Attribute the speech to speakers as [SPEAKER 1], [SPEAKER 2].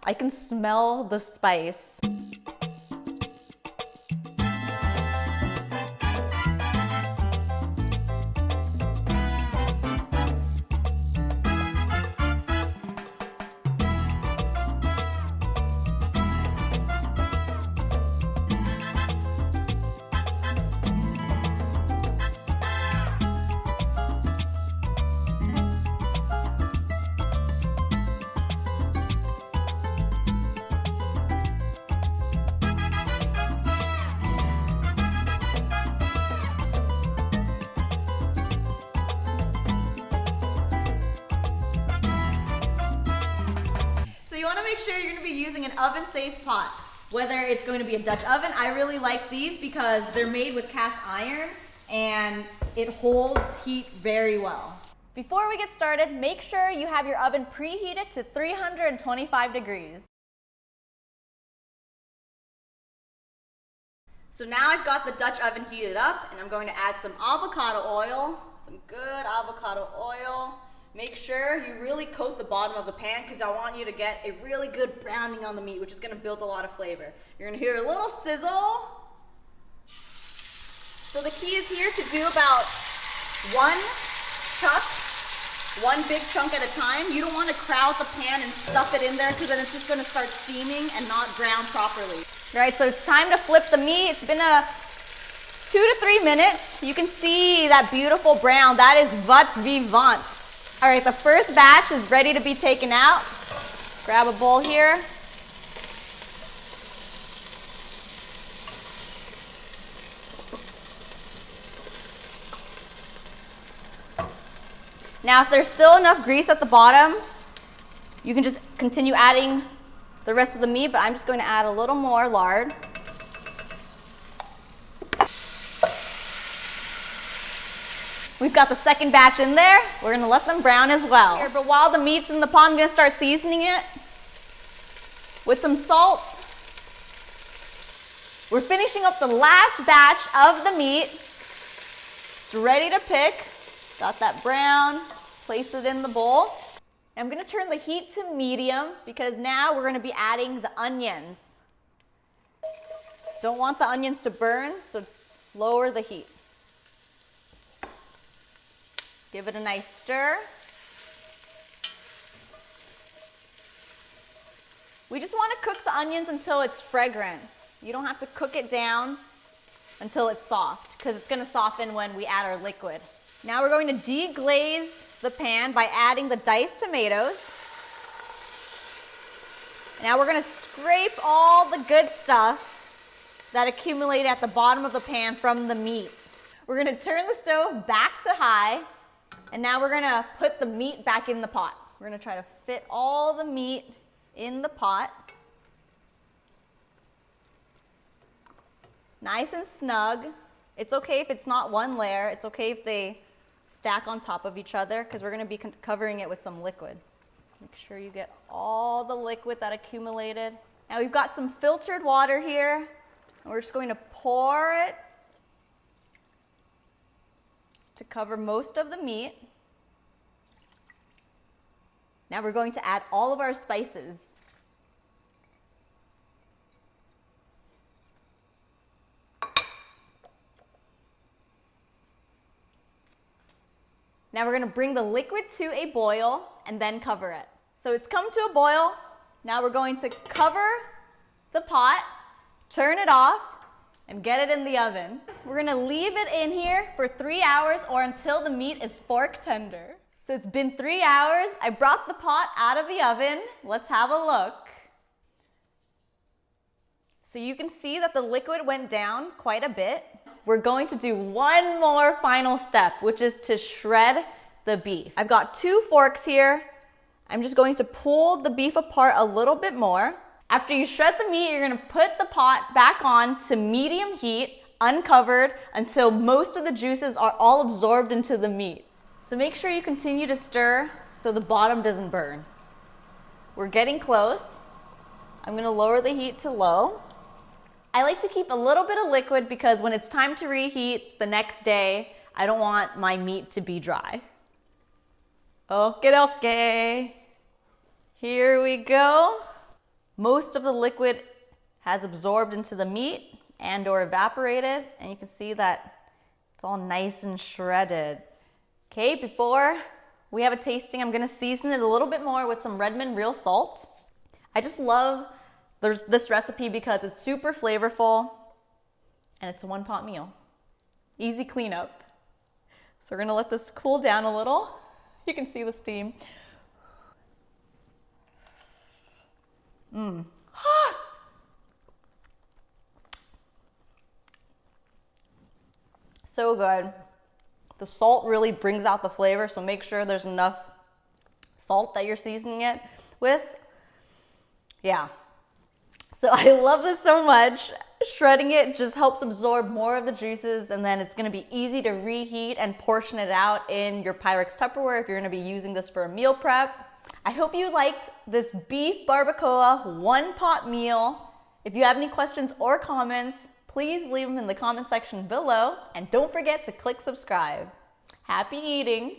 [SPEAKER 1] I can smell the spice. So you want to make sure you're going to be using an oven-safe pot. Whether it's going to be a Dutch oven, I really like these because they're made with cast iron and it holds heat very well. Before we get started, make sure you have your oven preheated to 325 degrees. So now I've got the Dutch oven heated up and I'm going to add some avocado oil, some good avocado oil. Make sure you really coat the bottom of the pan because I want you to get a really good browning on the meat, which is going to build a lot of flavor. You're going to hear a little sizzle. So the key is here to do about one big chunk at a time. You don't want to crowd the pan and stuff it in there because then it's just going to start steaming and not brown properly. All right, so it's time to flip the meat. It's been 2 to 3 minutes. You can see that beautiful brown. That is wat vivant. All right, the first batch is ready to be taken out. Grab a bowl here. Now, if there's still enough grease at the bottom, you can just continue adding the rest of the meat, but I'm just going to add a little more lard. We've got the second batch in there. We're going to let them brown as well. Here, but while the meat's in the pot, I'm going to start seasoning it with some salt. We're finishing up the last batch of the meat. It's ready to pick. Got that brown. Place it in the bowl. I'm going to turn the heat to medium because now we're going to be adding the onions. Don't want the onions to burn, so lower the heat. Give it a nice stir. We just want to cook the onions until it's fragrant. You don't have to cook it down until it's soft because it's going to soften when we add our liquid. Now we're going to deglaze the pan by adding the diced tomatoes. Now we're going to scrape all the good stuff that accumulated at the bottom of the pan from the meat. We're going to turn the stove back to high. And now we're going to put the meat back in the pot. We're going to try to fit all the meat in the pot. Nice and snug. It's okay if it's not one layer. It's okay if they stack on top of each other because we're going to be covering it with some liquid. Make sure you get all the liquid that accumulated. Now we've got some filtered water here. And we're just going to pour it to cover most of the meat. Now we're going to add all of our spices. Now we're going to bring the liquid to a boil and then cover it. So it's come to a boil. Now we're going to cover the pot, turn it off, and get it in the oven. We're going to leave it in here for 3 hours or until the meat is fork tender. So it's been 3 hours. I brought the pot out of the oven. Let's have a look. So you can see that the liquid went down quite a bit. We're going to do one more final step, which is to shred the beef. I've got 2 forks here. I'm just going to pull the beef apart a little bit more. After you shred the meat, you're going to put the pot back on to medium heat, uncovered, until most of the juices are all absorbed into the meat. So make sure you continue to stir so the bottom doesn't burn. We're getting close. I'm going to lower the heat to low. I like to keep a little bit of liquid because when it's time to reheat the next day, I don't want my meat to be dry. Okay. Here we go. Most of the liquid has absorbed into the meat and or evaporated, and you can see that it's all nice and shredded. Okay, before we have a tasting, I'm gonna season it a little bit more with some Redmond real salt. I just love this recipe because it's super flavorful and it's a one-pot meal. Easy cleanup. So we're gonna let this cool down a little. You can see the steam. So good. The salt really brings out the flavor, so make sure there's enough salt that you're seasoning it with. Yeah. So I love this so much. Shredding it just helps absorb more of the juices, and then it's gonna be easy to reheat and portion it out in your Pyrex Tupperware if you're gonna be using this for a meal prep. I hope you liked this beef barbacoa one-pot meal. If you have any questions or comments, please leave them in the comment section below, and don't forget to click subscribe. Happy eating!